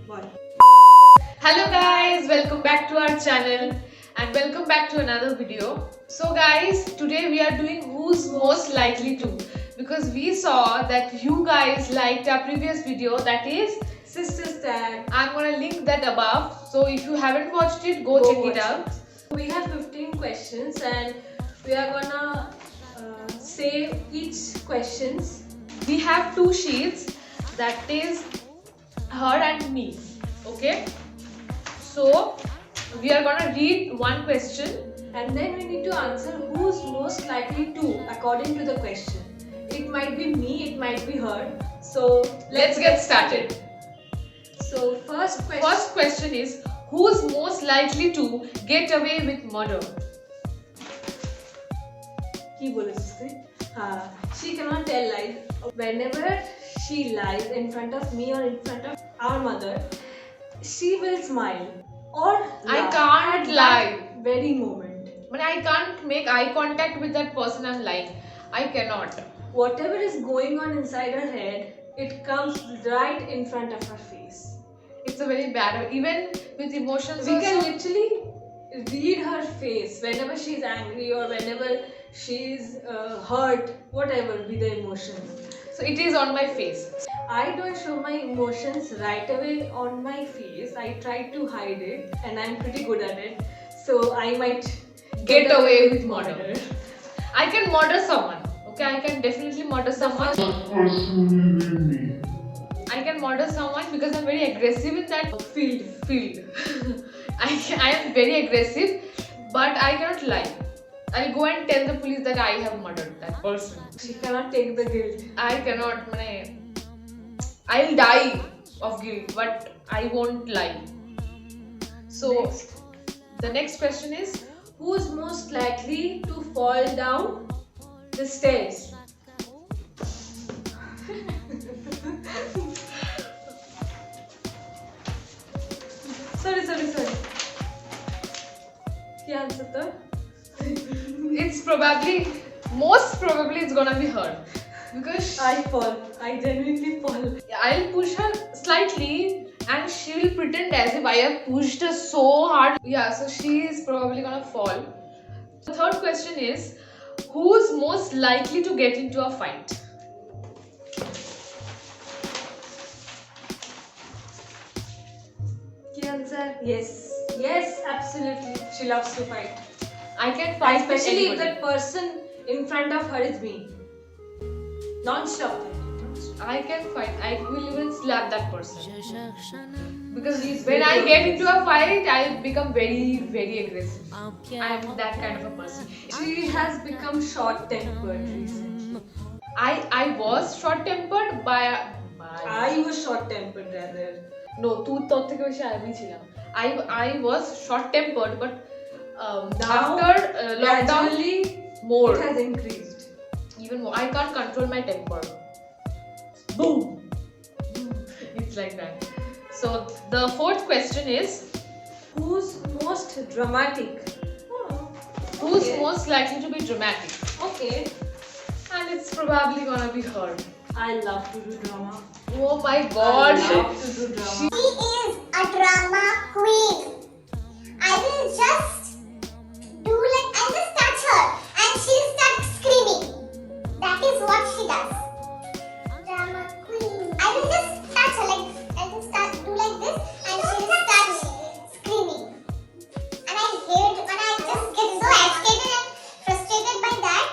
One. Hello guys, welcome back to our channel and welcome back to another video. So guys, today we are doing who's most likely to, because we saw that you guys liked our previous video, that is Sister Tag. I'm gonna link that above. So if you haven't watched it, go check it out. We have 15 questions and we are gonna say each questions. We have two sheets, that is her and me. Okay, so we are gonna read one question And then we need to answer who's most likely to according to the question. It might be me, it might be her. So let's get started. So first question is, who's most likely to get away with murder? Ki bole usse? She cannot tell lies. Whenever she lies in front of me or in front of our mother, she will smile or I laugh can't at lie. that very moment. But I can't make eye contact with that person I'm lying. I cannot. Whatever is going on inside her head, it comes right in front of her face. It's a very bad. Even with emotions, We can also, literally read her face whenever she's angry or whenever she's hurt, whatever be the emotion. so it is on my face. I don't show my emotions right away on my face. I try to hide it and I'm pretty good at it. So I might Get away with murder. I can murder someone. Okay, I can definitely murder someone. I can murder someone because I'm very aggressive in that field. I am very aggressive, but I cannot lie. I'll go and tell the police that I have murdered that person. She cannot take the guilt. I cannot. I'll die of guilt, but I won't lie. So the next question is, Who's most likely to fall down the stairs? sorry. क्या answer था? it's most probably it's gonna be her, because I fall. I genuinely fall. I'll push her slightly and she will pretend as if I have pushed her so hard. Yeah, so she is probably gonna fall. The third question is, who's most likely to get into a fight? क्या answer? Yes, absolutely. She loves to fight. I can fight with Especially if anybody. that person in front of her is me. Non-stop. I can fight. I will even slap that person. Because when I get into a fight, I become very, very aggressive. I am that kind of a person. She has become short-tempered recently. I was short-tempered by I was short-tempered rather. no, তুই তোর থেকে বেশি আমি ছিলাম. I was short-tempered, but Now, after lockdown, gradually, more, it has increased. even more. I can't control my temper. Boom. It's like that. So the fourth question is, Who's most dramatic? who's Okay. most likely to be dramatic? Okay. And it's probably gonna be her. I love to do drama. Oh my god. I love to do drama. She is a drama queen. I will just I'll just touch her and she'll start screaming. That is what she does. Drama queen. I will just touch her I'll just do like this and she'll start screaming. And I hate when I just get so agitated and frustrated by that.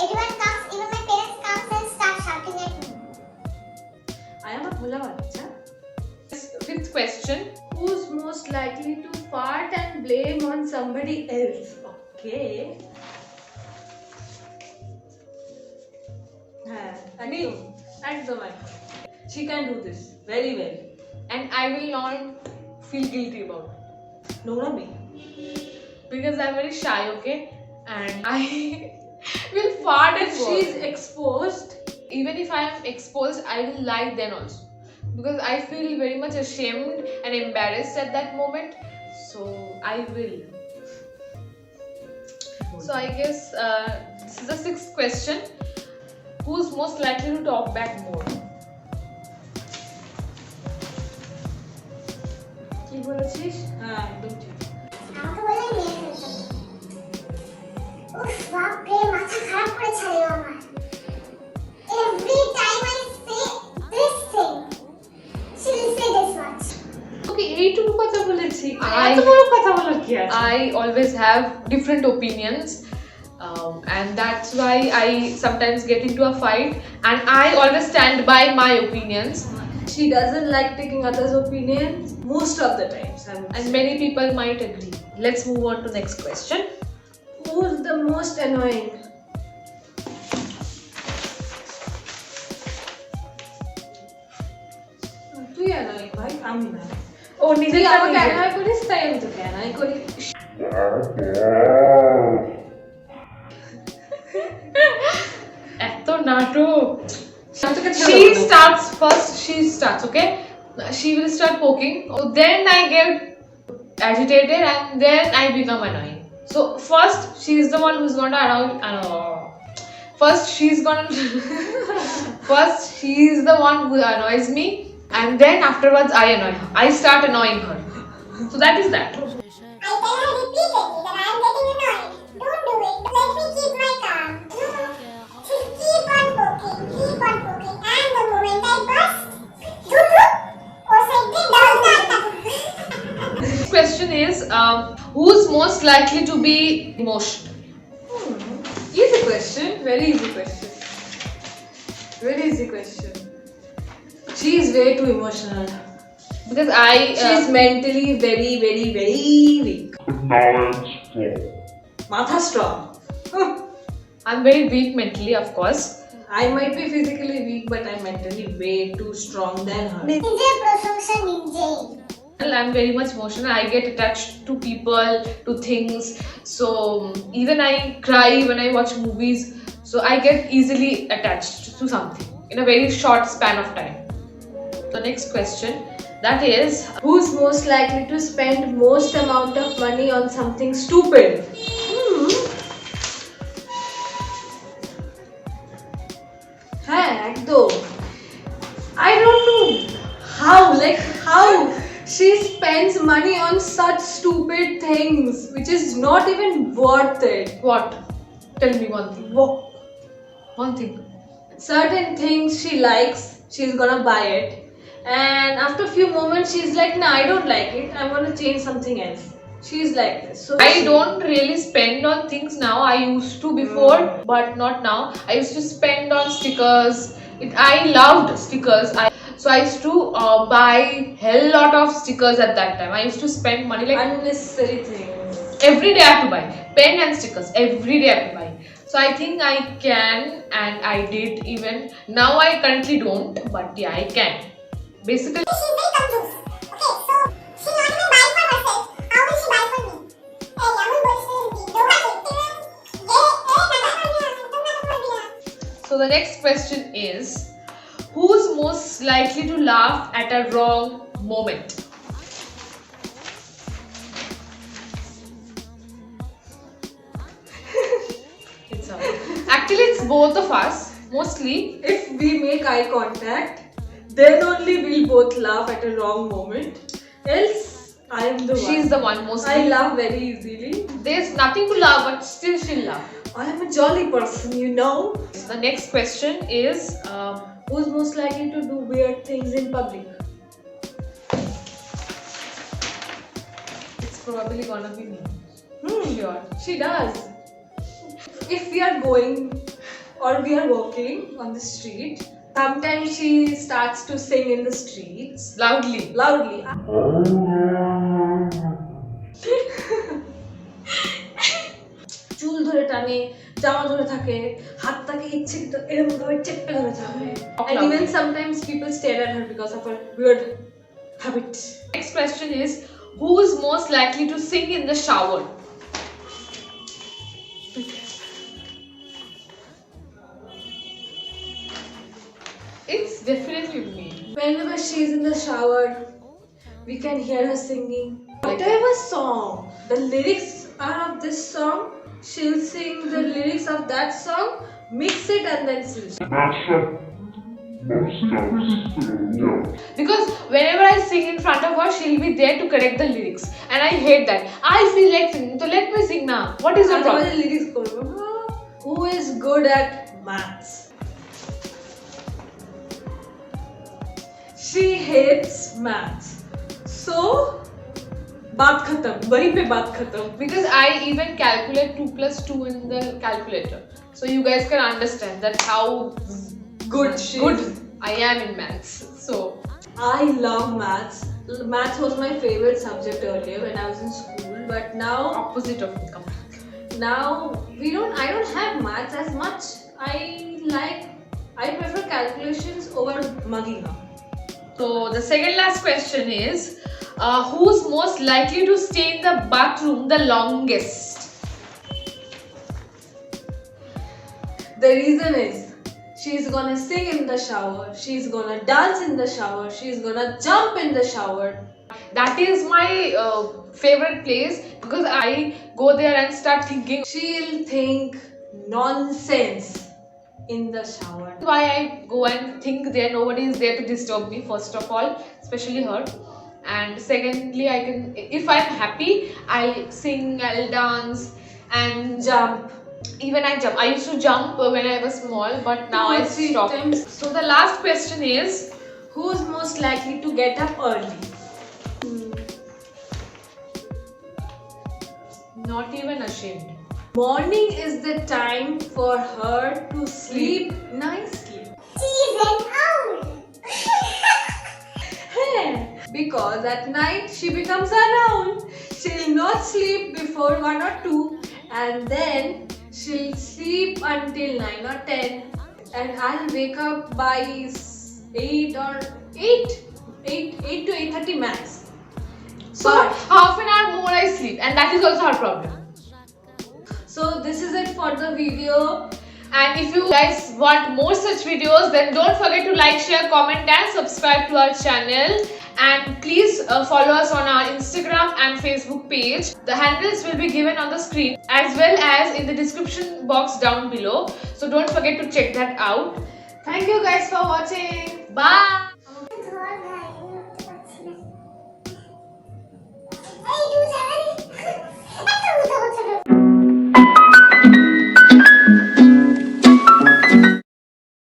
Everyone comes, even my parents comes and start shouting at me. I am a bhola bacha. Fifth question. Who's most likely to fart and blame on somebody else? Okay. Me. Ekdom. She can do this very well. And I will not feel guilty about it. No, not me. Because I'm very shy, okay? And I will fart and If she's exposed, even if I am exposed, I will lie then also. Because I feel very much ashamed and embarrassed at that moment. So I will. So I guess this is the sixth question. Who's most likely to talk back more? কি বলেছিস? হ্যাঁ একদম ঠিক। আমাকে বলে নিয়ে ফেলতে। উফ বাপ রে, মাথা খারাপ করে ছাড়ে আমার। Every time I say this thing, she will say this much. ওকে এইটুকু কথা বলেছি, I- এত বড় কথা বলার কি আছে? I always have different opinions, and that's why I sometimes get into a fight, and I always stand by my opinions. She doesn't like taking others' opinions most of the times. I would And say. many people might agree. Let's move on to next question. Who's the most annoying? তুই annoying ভাই, আমি না। ও তুই নিজে আমাকে annoy করিস তাই আমি তোকে annoy করি। এত নাটক। আমি তোকে ছেড়ে She দেবো। starts first. She starts, okay? She will start poking. Oh, then I get agitated, and then I become annoying. So first, she is the one who's gonna First, first she is the one who annoys me, and then afterwards I annoy her. I start annoying her. So that is that. I tell her repeatedly that I am getting annoyed. Don't do it. Let me keep my calm. No. She'll keep on poking, and the moment I burst, or something does not. This question is, who's most likely to be emotional? Easy question, very easy question. Very easy question. She is way too emotional. Because She is mentally very, very, very weak. Matha strong. I'm very weak mentally, of course. I might be physically weak, but I'm mentally way too strong than her. নিজের প্রশংসা নিজেই। Well, I'm very much emotional. I get attached to people, to things. So even I cry when I watch movies. So I get easily attached to something in a very short span of time. The next question, that is, Who's most likely to spend most amount of money on something stupid? হ্যাঁ একদম। I don't know how she spends money on such stupid things which is not even worth it. what? Tell me one thing. One thing. Certain things she likes, she's gonna buy it, and after a few moments she's like, nah, I don't like it, I'm gonna change something else. She's like this. So I don't really spend on things now. I used to before, but not now. I used to spend on stickers. I loved stickers. So I used to buy hell lot of stickers at that time. I used to spend money like unnecessary things. every day I have to buy pen and stickers. Every day I have to buy. So I think I can, and I did even. Now I currently don't, but yeah, I can. Basically, She's very confused. Okay, so she'll not even buy for herself. How will she buy for me? Hey, I'm so the next question is, who's most likely to laugh at a wrong moment? Actually, it's both of us, mostly. If we make eye contact, then only we'll both laugh at a wrong moment. Else, I am the one. She's the one mostly. I laugh very easily. There's nothing to laugh, but still she'll laugh. I am a jolly person, you know. The next question is, Who's most likely to do weird things in public? it's probably gonna be me. Sure. She does. If we are going or we are walking on the street, sometimes she starts to sing in the streets Loudly. loudly. চুল ধরে টানে, জামা ধরে থাকে, হাতটাকে ইচ্ছাকৃত এরকম ভাবে চেপে ধরে থাকে। And even sometimes people stare at her because of her weird habit. Next question is, who is most likely to sing in the shower? It's definitely me. Whenever she's in the shower, we can hear her singing. Whatever song, the lyrics are of this song, she'll sing the lyrics of that song, mix it and then she'll sing. Because whenever I sing in front of her, she'll be there to correct the lyrics, and I hate that. I feel like singing, so let me sing now. What is your problem? Who is good at maths? She hates maths. So, बात खत्म. वहीं पे बात खत्म. Because I even calculate 2 plus 2 in the calculator, so you guys can understand that how Good I am in maths. So I love maths. Maths was my favorite subject earlier when I was in school, but now opposite of income. I don't have maths as much. I prefer calculations over mugging up. So the second last question is, who's most likely to stay in the bathroom the longest? The reason is she's gonna sing in the shower, she's gonna dance in the shower, she's gonna jump in the shower. That is my favorite place because I go there and start thinking. She'll think nonsense in the shower. Why I go and think there, nobody is there to disturb me, first of all, especially her. And secondly, I can, if I'm happy, I'll sing, I'll dance and Jump. even I jump. I used to jump when I was small, but now I 2 or 3 stopped. times. So the last question is, Who's most likely to get up early? not even ashamed. Morning is the time for her to sleep nicely. She's an owl. Because at night she becomes an owl. She'll not sleep before 1 or 2, and then she'll sleep until 9 or 10, and I'll wake up by 8 to 8:30 max. So But- half an hour more I sleep, and that is also her problem. So this is it for the video. And if you guys want more such videos, then don't forget to like, share, comment and subscribe to our channel. And please follow us on our Instagram and Facebook page. The handles will be given on the screen as well as in the description box down below. So don't forget to check that out. Thank you guys for watching. Bye!